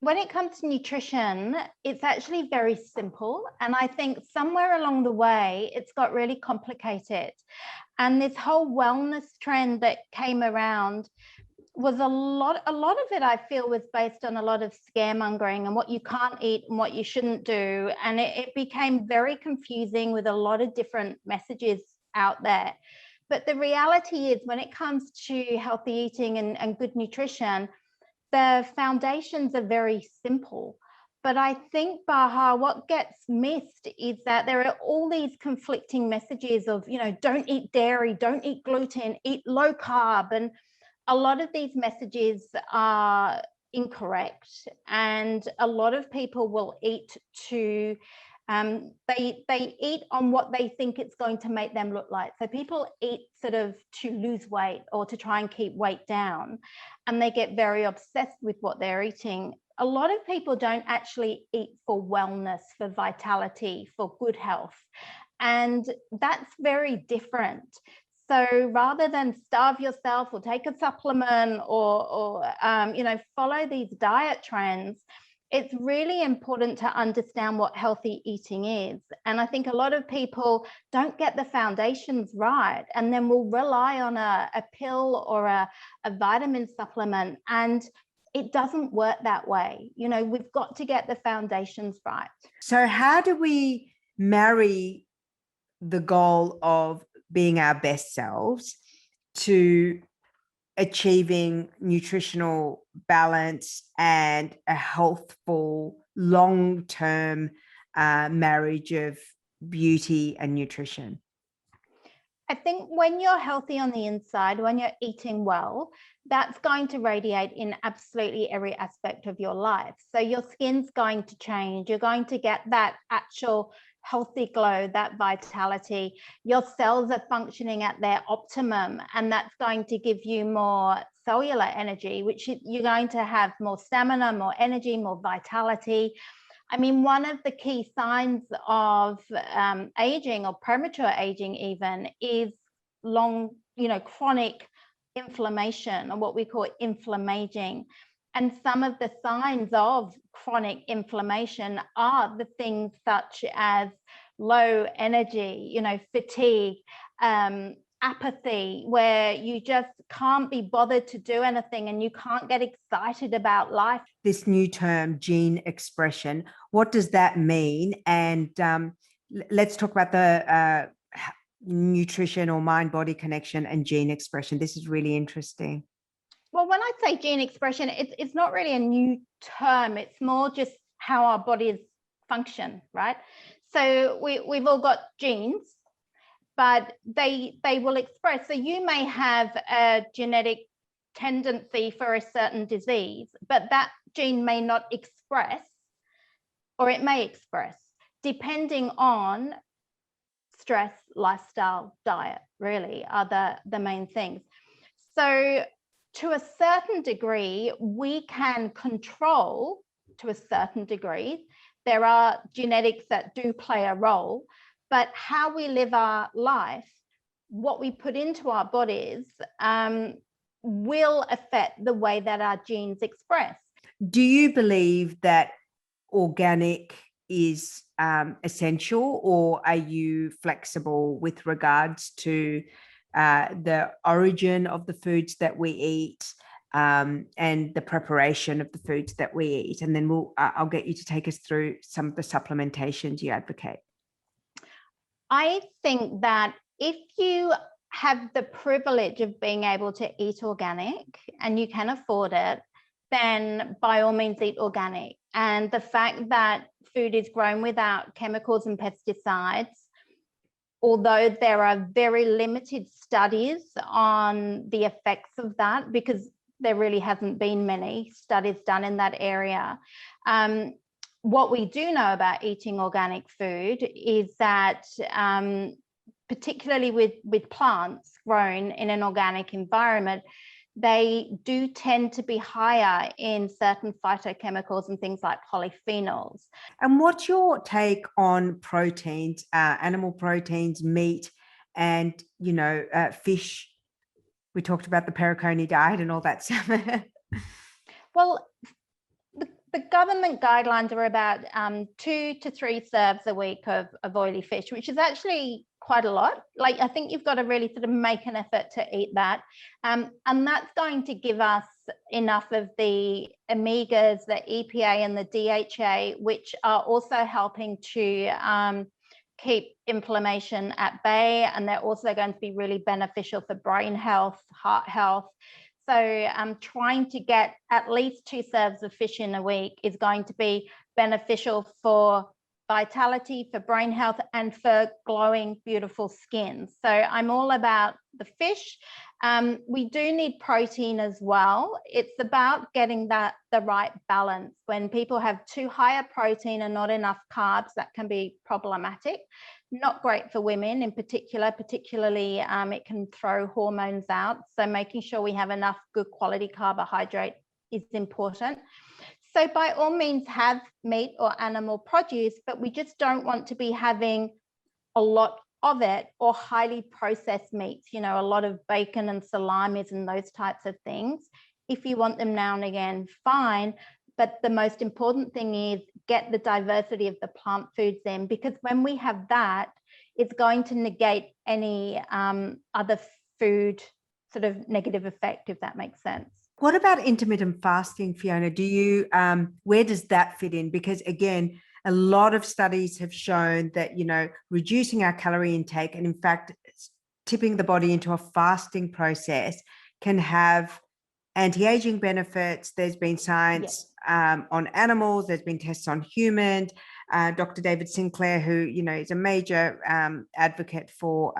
when it comes to nutrition, it's actually very simple. And I think somewhere along the way, it's got really complicated. And this whole wellness trend that came around was a lot of it, I feel, was based on a lot of scaremongering and what you can't eat and what you shouldn't do. And it became very confusing with a lot of different messages out there. But the reality is, when it comes to healthy eating and good nutrition, the foundations are very simple. But I think, Baha, what gets missed is that there are all these conflicting messages of, don't eat dairy, don't eat gluten, eat low carb. And a lot of these messages are incorrect. And a lot of people will eat to, they eat on what they think it's going to make them look like. So people eat sort of to lose weight or to try and keep weight down, and they get very obsessed with what they're eating. A lot of people don't actually eat for wellness, for vitality, for good health. And that's very different. So rather than starve yourself or take a supplement or follow these diet trends, it's really important to understand what healthy eating is. And I think a lot of people don't get the foundations right, and then will rely on a pill or a vitamin supplement. And it doesn't work that way. We've got to get the foundations right. So how do we marry the goal of being our best selves to achieving nutritional balance and a healthful long-term marriage of beauty and nutrition? I think when you're healthy on the inside, when you're eating well, that's going to radiate in absolutely every aspect of your life. So your skin's going to change. You're going to get that actual healthy glow, that vitality. Your cells are functioning at their optimum, and that's going to give you more cellular energy, which you're going to have more stamina, more energy, more vitality. I mean, one of the key signs of aging or premature aging even is chronic inflammation, or what we call inflammaging. And some of the signs of chronic inflammation are the things such as low energy, fatigue, apathy, where you just can't be bothered to do anything and you can't get excited about life. This new term, gene expression, what does that mean? And let's talk about the nutrition or mind-body connection and gene expression. This is really interesting. Well, when I say gene expression, it's not really a new term. It's more just how our bodies function, right? So we've all got genes, but they will express. So you may have a genetic tendency for a certain disease, but that gene may not express, or it may express, depending on stress, lifestyle, diet, really are the main things. So to a certain degree, we can control to a certain degree. There are genetics that do play a role, but how we live our life, what we put into our bodies, will affect the way that our genes express. Do you believe that organic is essential, or are you flexible with regards to the origin of the foods that we eat and the preparation of the foods that we eat? And then I'll get you to take us through some of the supplementations you advocate. I think that if you have the privilege of being able to eat organic and you can afford it, then by all means eat organic. And the fact that food is grown without chemicals and pesticides, although there are very limited studies on the effects of that, because there really hasn't been many studies done in that area. What we do know about eating organic food is that particularly with plants grown in an organic environment, they do tend to be higher in certain phytochemicals and things like polyphenols. And what's your take on proteins, animal proteins, meat, and, fish? We talked about the Pericone diet and all that stuff. Well, the government guidelines are about 2 to 3 serves a week of oily fish, which is actually quite a lot. Like, I think you've got to really sort of make an effort to eat that. And that's going to give us enough of the omegas, the EPA and the DHA, which are also helping to keep inflammation at bay. And they're also going to be really beneficial for brain health, heart health. So trying to get at least 2 serves of fish in a week is going to be beneficial for vitality, for brain health, and for glowing, beautiful skin. So I'm all about the fish. We do need protein as well. It's about getting the right balance. When people have too high a protein and not enough carbs, that can be problematic. Not great for women in particular, particularly it can throw hormones out. So making sure we have enough good quality carbohydrate is important. So by all means have meat or animal produce, but we just don't want to be having a lot of it or highly processed meats, you know, a lot of bacon and salamis and those types of things. If you want them now and again, fine. But the most important thing is get the diversity of the plant foods in, because when we have that, it's going to negate any other food sort of negative effect, if that makes sense. What about intermittent fasting, Fiona? Do you, where does that fit in? Because again, a lot of studies have shown that, you know, reducing our calorie intake and in fact, tipping the body into a fasting process can have anti-aging benefits. There's been science on animals, there's been tests on humans. Dr. David Sinclair, who, you know, is a major advocate for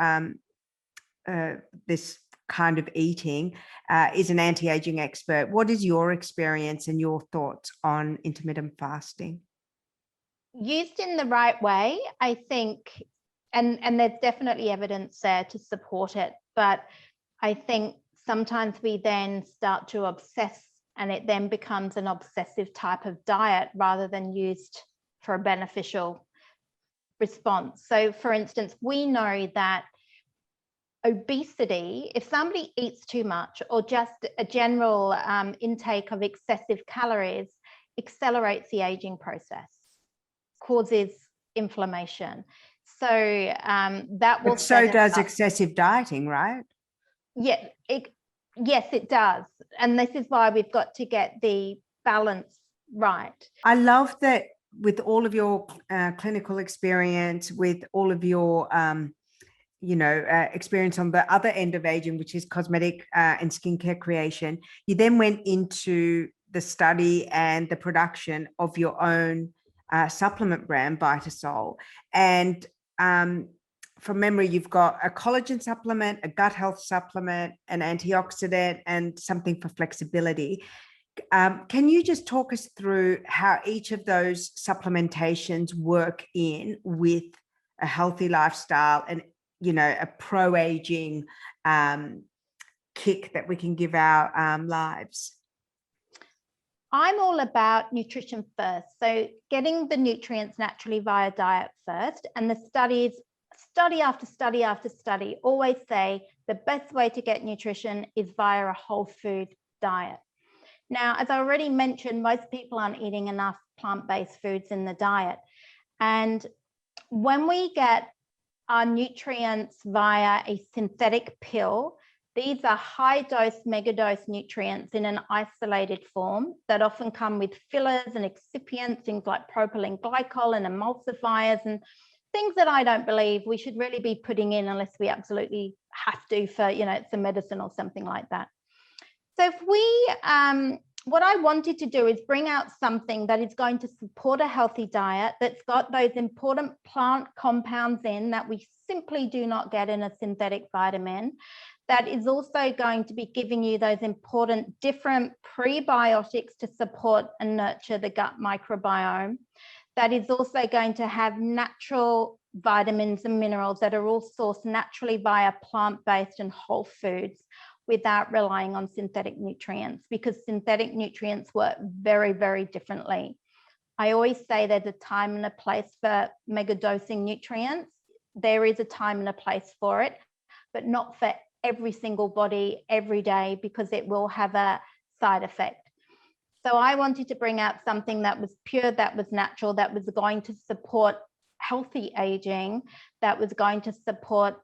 this kind of eating, is an anti-aging expert. What is your experience and your thoughts on intermittent fasting? Used in the right way, I think, and there's definitely evidence there to support it, but I think sometimes we then start to obsess and it then becomes an obsessive type of diet rather than used for a beneficial response. So for instance, we know that obesity, if somebody eats too much or just a general intake of excessive calories, accelerates the aging process, causes inflammation. So that will. But so does excessive dieting, right? Yeah, yes, it does. And this is why we've got to get the balance right. I love that with all of your clinical experience, with all of your experience on the other end of aging, which is cosmetic and skincare creation, you then went into the study and the production of your own supplement brand, Vitasol. And from memory, you've got a collagen supplement, a gut health supplement, an antioxidant, and something for flexibility. Can you just talk us through how each of those supplementations work in with a healthy lifestyle and, you know, a pro-aging kick that we can give our lives? I'm all about nutrition first. So getting the nutrients naturally via diet first. And the studies, study after study after study, always say the best way to get nutrition is via a whole food diet. Now, as I already mentioned, most people aren't eating enough plant-based foods in the diet. And when we get our nutrients via a synthetic pill, these are high-dose, megadose nutrients in an isolated form that often come with fillers and excipients, things like propylene glycol and emulsifiers and things that I don't believe we should really be putting in unless we absolutely have to for, you know, it's a medicine or something like that. So if we, what I wanted to do is bring out something that is going to support a healthy diet that's got those important plant compounds in that we simply do not get in a synthetic vitamin, that is also going to be giving you those important different prebiotics to support and nurture the gut microbiome, that is also going to have natural vitamins and minerals that are all sourced naturally via plant-based and whole foods, without relying on synthetic nutrients, because synthetic nutrients work very, very differently. I always say there's a time and a place for megadosing nutrients. There is a time and a place for it, but not for every single body every day, because it will have a side effect. So I wanted to bring out something that was pure, that was natural, that was going to support healthy aging, that was going to support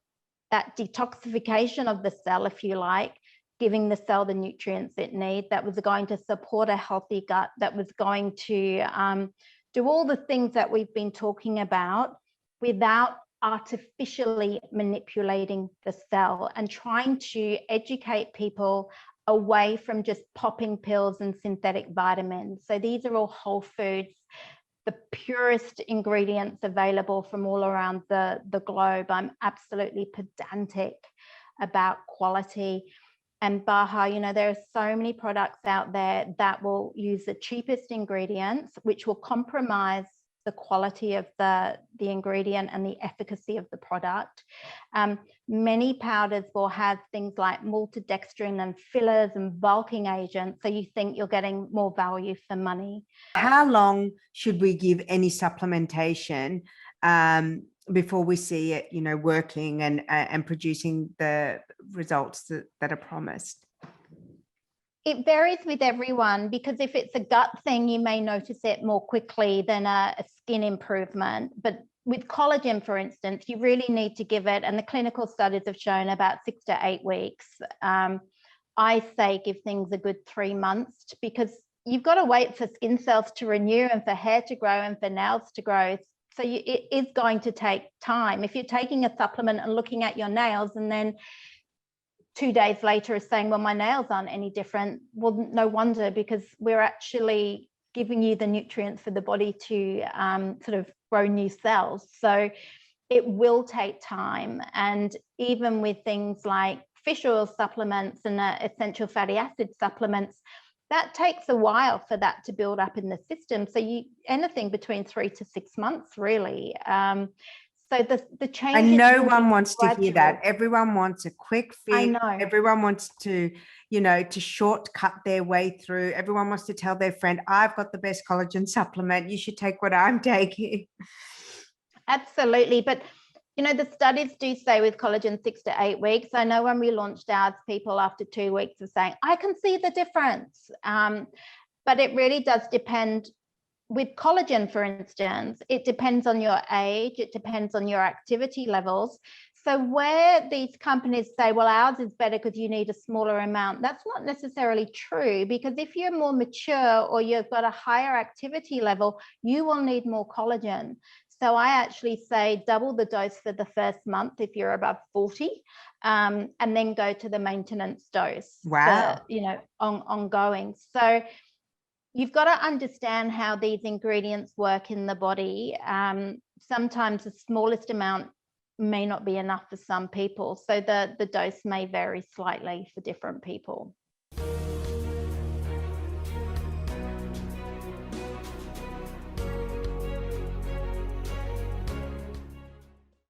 that detoxification of the cell, if you like, giving the cell the nutrients it needs, that was going to support a healthy gut, that was going to do all the things that we've been talking about without artificially manipulating the cell, and trying to educate people away from just popping pills and synthetic vitamins. So these are all whole foods, the purest ingredients available from all around the globe. I'm absolutely pedantic about quality. And Baha, you know, there are so many products out there that will use the cheapest ingredients, which will compromise the quality of the ingredient and the efficacy of the product. Many powders will have things like maltodextrin and fillers and bulking agents, so you think you're getting more value for money. How long should we give any supplementation before we see it, you know, working and producing the results that are promised? It varies with everyone, because if it's a gut thing, you may notice it more quickly than a skin improvement. But with collagen, for instance, you really need to give it, and the clinical studies have shown, about 6 to 8 weeks. I say give things a good 3 months, because you've got to wait for skin cells to renew and for hair to grow and for nails to grow. So it is going to take time. If you're taking a supplement and looking at your nails and then 2 days later is saying, well, my nails aren't any different, well, no wonder, because we're actually giving you the nutrients for the body to sort of grow new cells. So it will take time. And even with things like fish oil supplements and essential fatty acid supplements, that takes a while for that to build up in the system. So anything between 3 to 6 months, really. So the change. And no one wants to hear that. Everyone wants a quick fix. I know. Everyone wants to, you know, to shortcut their way through. Everyone wants to tell their friend, I've got the best collagen supplement, you should take what I'm taking. Absolutely. But, you know, the studies do say with collagen 6 to 8 weeks. I know when we launched ours, people after 2 weeks were saying, I can see the difference. But it really does depend. With collagen, for instance, it depends on your age, it depends on your activity levels. So where these companies say, well, ours is better because you need a smaller amount, that's not necessarily true, because if you're more mature or you've got a higher activity level, you will need more collagen. So I actually say double the dose for the first month if you're above 40, and then go to the maintenance dose. Wow. For, you know, ongoing. So you've got to understand how these ingredients work in the body. Sometimes the smallest amount may not be enough for some people. So the dose may vary slightly for different people.